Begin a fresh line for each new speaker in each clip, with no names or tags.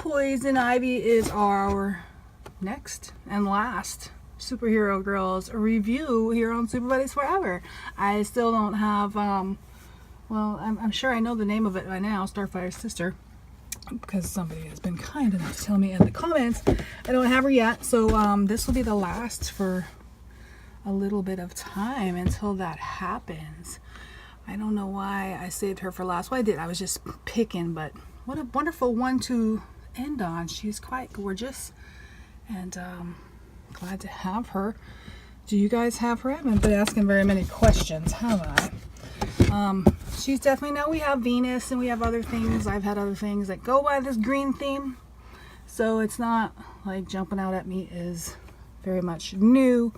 Poison Ivy is our next and last Superhero Girls review here on Super Buddies Forever. I still don't have, well, I'm sure I know the name of it by now, Starfire's sister, because somebody has been kind enough to tell me in the comments. I don't have her yet, so this will be the last for a little bit of time until that happens. I don't know why I saved her for last. Well, I did. I was just picking, but what a wonderful one to end on. She's quite gorgeous, and glad to have her. Do you guys have her? I haven't been asking very many questions, have I? She's definitely, now we have Venus and we have other things. I've had other things that go by this green theme, so it's not like jumping out at me is very much new,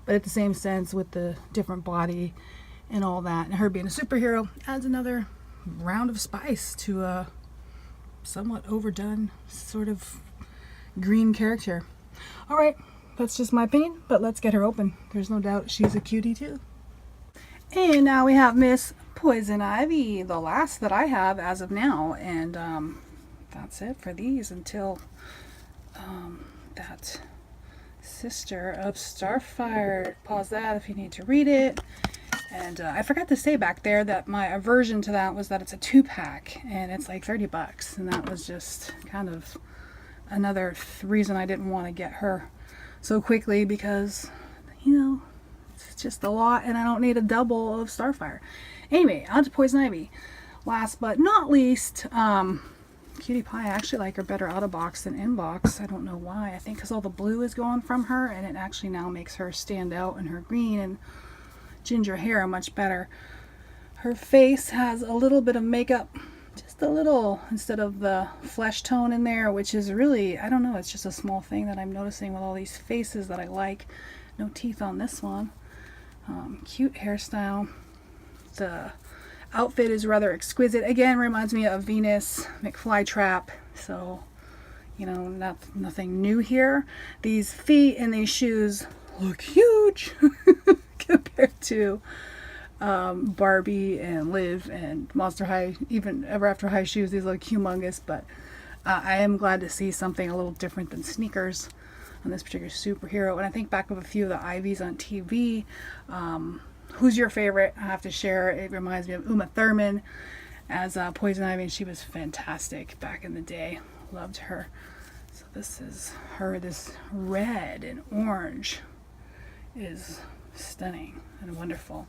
but at the same sense with the different body and all that, and her being a superhero adds another round of spice to a somewhat overdone sort of green character. All right, that's just my opinion, but let's get her open. There's no doubt she's a cutie too. And now we have Miss Poison Ivy, the last that I have as of now, and that's it for these until that sister of Starfire. Pause that if you need to read it. And I forgot to say back there that my aversion to that was that it's a 2-pack and it's like 30 bucks, and that was just kind of another reason I didn't want to get her so quickly, because, you know, it's just a lot and I don't need a double of Starfire. Anyway, on to Poison Ivy. Last but not least, Cutie Pie. I actually like her better out of box than in box. I don't know why. I think because all the blue is going from her, and it actually now makes her stand out, and her green and ginger hair much better. Her face has a little bit of makeup, just a little, instead of the flesh tone in there, which is really, I don't know, it's just a small thing that I'm noticing with all these faces that I like. No teeth on this one. Cute hairstyle. The outfit is rather exquisite. Again, reminds me of Venus McFlytrap, so, you know, nothing new here. These feet and these shoes look huge compared to Barbie and Liv and Monster High. Even Ever After High shoes, these look humongous, but I am glad to see something a little different than sneakers on this particular superhero. And I think back of a few of the Ivies on TV. Who's your favorite? I have to share. It reminds me of Uma Thurman as Poison Ivy, and she was fantastic back in the day. Loved her. So this is her. This red and orange is stunning and wonderful.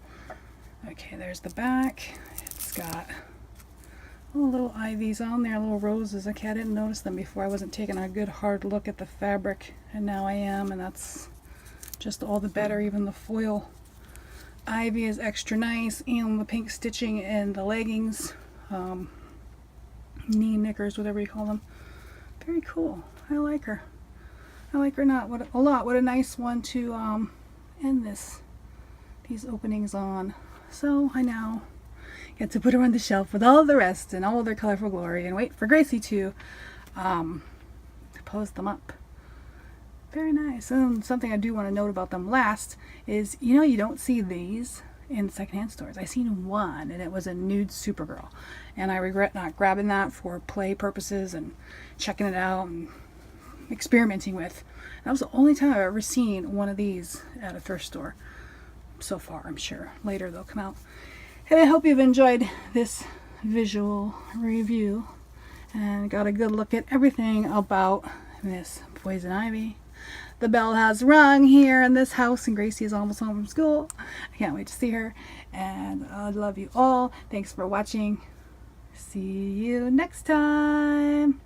Okay, there's the back. It's got little ivies on there, little roses. Okay, I didn't notice them before. I wasn't taking a good hard look at the fabric, and now I am, and that's just all the better. Even the foil ivy is extra nice, and the pink stitching and the leggings, knee knickers, whatever you call them. Very cool. I like her. I like her a lot. What a nice one to end these openings on. So I now get to put her on the shelf with all the rest and all their colorful glory, and wait for Gracie to pose them up. Very nice. And something I do want to note about them last is, you know, you don't see these in secondhand stores. I seen one, and it was a nude Supergirl, and I regret not grabbing that for play purposes and checking it out and experimenting with. That was the only time I've ever seen one of these at a thrift store so far. I'm sure later they'll come out. And I hope you've enjoyed this visual review and got a good look at everything about Miss Poison Ivy. The bell has rung here in this house, and Gracie is almost home from school. I can't wait to see her, and I love you all. Thanks for watching. See you next time.